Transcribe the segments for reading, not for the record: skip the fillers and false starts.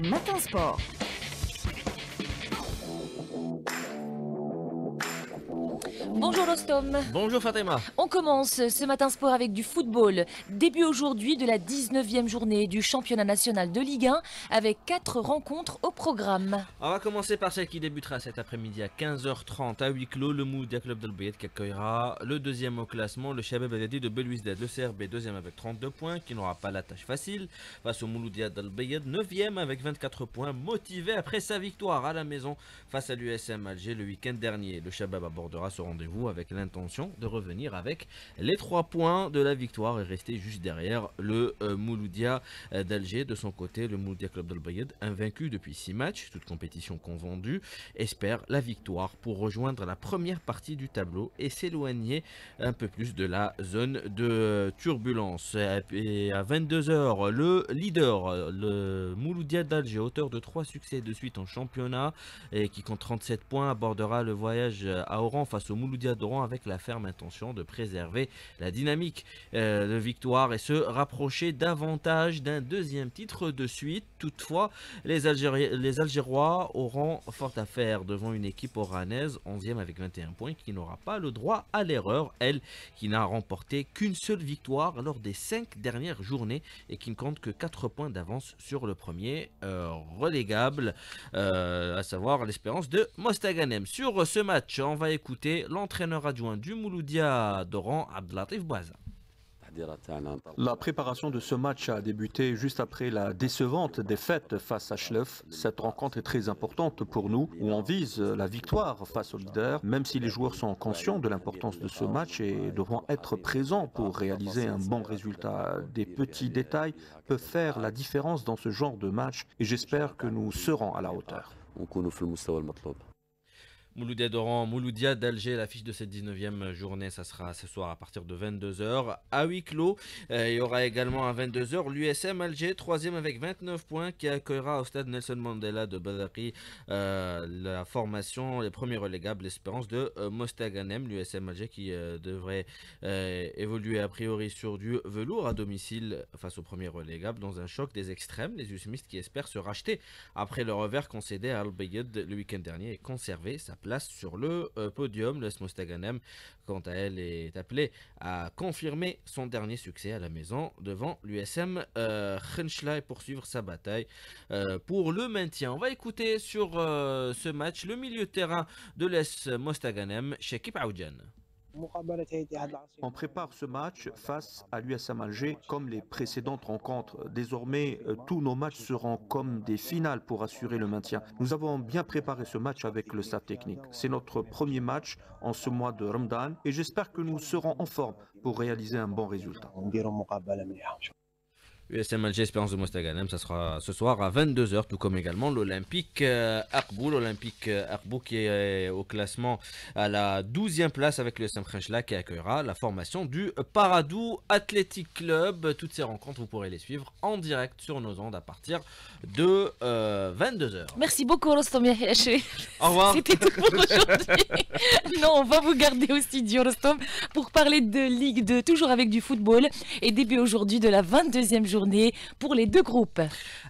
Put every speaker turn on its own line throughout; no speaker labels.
Matin Sport.
Bonjour Rostom.
Bonjour Fatima.
On commence ce matin sport avec du football. Début aujourd'hui de la 19e journée du championnat national de Ligue 1 avec 4 rencontres au programme.
On va commencer par celle qui débutera cet après-midi à 15h30 à huis clos. Le Mouloudia Club d'El Bayed qui accueillera le deuxième au classement, le Chabab Aladi de Belouizdad. Le CRB deuxième avec 32 points qui n'aura pas la tâche facile face au Mouloudia d'El Bayed, 9e avec 24 points, motivé après sa victoire à la maison face à l'USM Alger le week-end dernier. Le Chabab abordera ce rendez-vous avec l'intention de revenir avec les 3 points de la victoire et rester juste derrière le Mouloudia d'Alger. De son côté, le Mouloudia Club d'El Bayed, invaincu depuis 6 matchs, toute compétition confondue, espère la victoire pour rejoindre la première partie du tableau et s'éloigner un peu plus de la zone de turbulence. Et à 22h, le leader, le Mouloudia d'Alger, auteur de 3 succès de suite en championnat et qui compte 37 points, abordera le voyage à Oran face au Mouloudia d'Oran avec la ferme intention de préserver la dynamique de victoire et se rapprocher davantage d'un deuxième titre de suite. Toutefois, les Algérois auront fort à faire devant une équipe oranaise 11e avec 21 points qui n'aura pas le droit à l'erreur, elle qui n'a remporté qu'une seule victoire lors des 5 dernières journées et qui ne compte que 4 points d'avance sur le premier relégable, à savoir l'Espérance de Mostaganem. Sur ce match, on va écouter l'entraîneur adjoint du Mouloudia d'Oran, Abdelatif Bouaza.
La préparation de ce match a débuté juste après la décevante défaite face à Schleuf. Cette rencontre est très importante pour nous, où on vise la victoire face au leader, même si les joueurs sont conscients de l'importance de ce match et devront être présents pour réaliser un bon résultat. Des petits détails peuvent faire la différence dans ce genre de match et j'espère que nous serons à la hauteur.
Mouloudia d'Oran, Mouloudia d'Alger, l'affiche de cette 19e journée, ça sera ce soir à partir de 22h. À huis clos, il y aura également à 22h l'USM Alger, 3e avec 29 points, qui accueillera au stade Nelson Mandela de Badaki la formation, les premiers relégables, l'Espérance de Mostaganem. L'USM Alger qui devrait évoluer a priori sur du velours à domicile face au premier relégable dans un choc des extrêmes. Les USMistes qui espèrent se racheter après le revers concédé à Al Bayed le week-end dernier et conserver sa place sur le podium. Le Mostaganem, quant à elle, est appelé à confirmer son dernier succès à la maison devant l'USM Khenchla et poursuivre sa bataille pour le maintien. On va écouter sur ce match le milieu de terrain de l'ES Mostaganem, Chekib Aoudjan.
On prépare ce match face à l'USM Alger comme les précédentes rencontres. Désormais, tous nos matchs seront comme des finales pour assurer le maintien. Nous avons bien préparé ce match avec le staff technique. C'est notre premier match en ce mois de Ramadan et j'espère que nous serons en forme pour réaliser un bon résultat.
USM Alger Espérance de Mostaganem, ça sera ce soir à 22h, tout comme également l'Olympique Akbou. L'Olympique Akbou qui est au classement à la 12e place avec le l'USM Khenchla qui accueillera la formation du Paradou Athletic Club. Toutes ces rencontres, vous pourrez les suivre en direct sur nos ondes à partir de 22h.
Merci beaucoup Rostom Yahilaché.
Au revoir.
C'était tout pour aujourd'hui. Non, on va vous garder au studio Rostom pour parler de Ligue 2, toujours avec du football et début aujourd'hui de la 22e journée pour les deux groupes.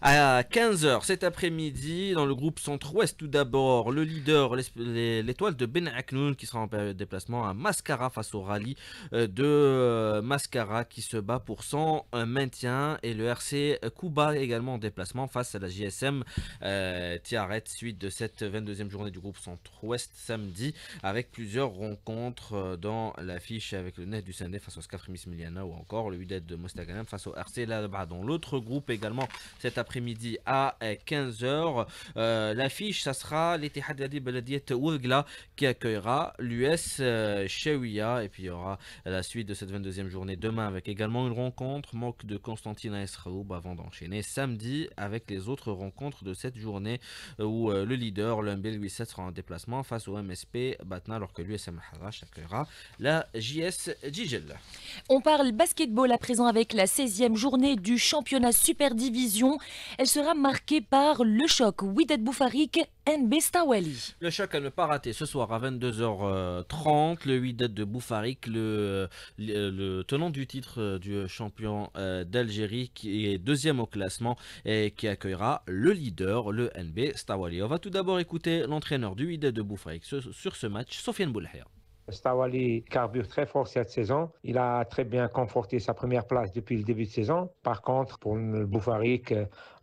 À 15h cet après-midi, dans le groupe Centre-Ouest, tout d'abord, le leader, l'étoile de Ben Aknoun qui sera en période de déplacement à Mascara face au rallye de Mascara qui se bat pour son maintien, et le RC Kouba également en déplacement face à la JSM Tiaret, suite de cette 22e journée du groupe Centre-Ouest samedi, avec plusieurs rencontres dans l'affiche avec le Net du Sendé face au Scaf Remis Miliana ou encore le Wydad de Mostaganem face au RC Ladba. Dans l'autre groupe également cet après-midi à 15h, l'affiche ça sera l'Ittihad Baladiet Ouegla qui accueillera l'US Chaouia, et puis il y aura la suite de cette 22e journée demain avec également une rencontre Mok de Constantine à Esraoub avant d'enchaîner samedi avec les autres rencontres de cette journée où le leader, le MBL 87, sera en déplacement face au MSP Batna alors que l'USM Harash accueillera la JS Djigel.
On parle basketball à présent avec la 16e journée du championnat Super Division. Elle sera marquée par le choc Wydad Boufarik NB Stawali.
Le choc à ne pas rater ce soir à 22h30. Le Wydad de Boufarik, le tenant du titre du champion d'Algérie qui est deuxième au classement et qui accueillera le leader, le NB Stawali. On va tout d'abord écouter l'entraîneur du Wydad de Boufarik sur ce match, Sofiane Boulahia.
Stawali carbure très fort cette saison. Il a très bien conforté sa première place depuis le début de saison. Par contre, pour le Boufarik,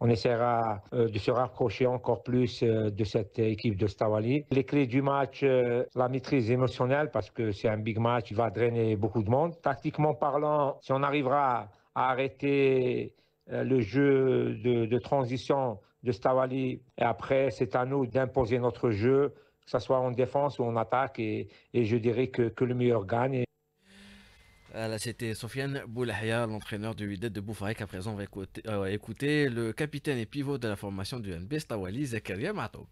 on essaiera de se rapprocher encore plus de cette équipe de Stawali. Les clés du match, la maîtrise émotionnelle, parce que c'est un big match, il va drainer beaucoup de monde. Tactiquement parlant, si on arrivera à arrêter le jeu de transition de Stawali, et après, c'est à nous d'imposer notre jeu, que ce soit en défense ou en attaque, et je dirais que le meilleur gagne.
Là, c'était Sofiane Boulahia, l'entraîneur du Wydad de Boufarik. À présent, on va écouter le capitaine et pivot de la formation du NB Stawali, Zakaria Matoub.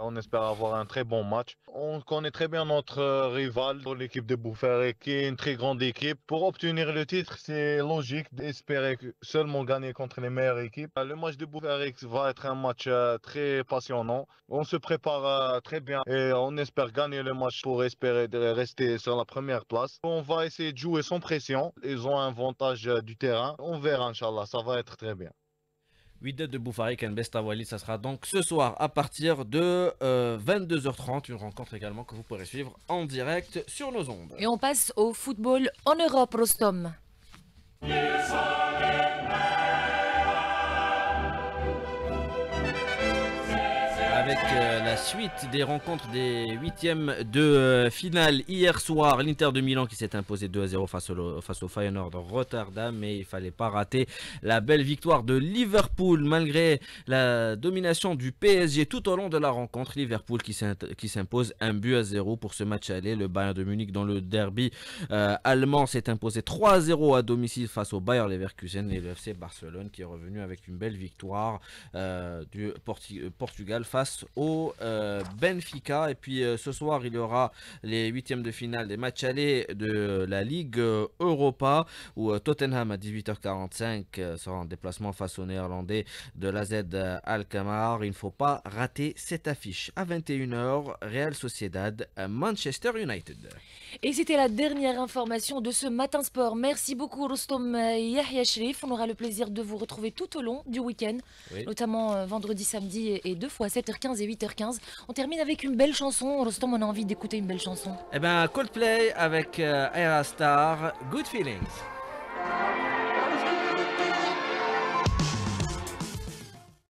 On espère avoir un très bon match. On connaît très bien notre rival, l'équipe de Boufarik, qui est une très grande équipe. Pour obtenir le titre, c'est logique d'espérer seulement gagner contre les meilleures équipes. Le match de Boufarik va être un match très passionnant. On se prépare très bien et on espère gagner le match pour espérer rester sur la première place. On va essayer de jouer sans pression. Ils ont un avantage du terrain. On verra, Inch'Allah, ça va être très bien.
Wydad de Boufarik NB Stawali, ça sera donc ce soir à partir de 22h30. Une rencontre également que vous pourrez suivre en direct sur nos ondes.
Et on passe au football en Europe, Rostom.
Avec la suite des rencontres des huitièmes de finale hier soir, l'Inter de Milan qui s'est imposé 2-0 face au Feyenoord de Rotterdam, mais il ne fallait pas rater la belle victoire de Liverpool malgré la domination du PSG tout au long de la rencontre. Liverpool qui s'impose 1-0 pour ce match aller. Le Bayern de Munich dans le derby allemand s'est imposé 3-0 à domicile face au Bayer Leverkusen, et le FC Barcelone qui est revenu avec une belle victoire du Portugal face au Benfica. Et puis ce soir il y aura les huitièmes de finale des matchs allés de la Ligue Europa où Tottenham à 18h45 sera en déplacement face aux Néerlandais de l'AZ Alkmaar. Il ne faut pas rater cette affiche. À 21h, Real Sociedad Manchester United.
Et c'était la dernière information de ce Matin Sport. Merci beaucoup Rostom Yahya Sherif. On aura le plaisir de vous retrouver tout au long du week-end, oui, notamment vendredi, samedi et deux fois 7h15 et 8h15. On termine avec une belle chanson. Rostom, on a envie d'écouter une belle chanson.
Eh ben Coldplay avec Aerostar, Good Feelings.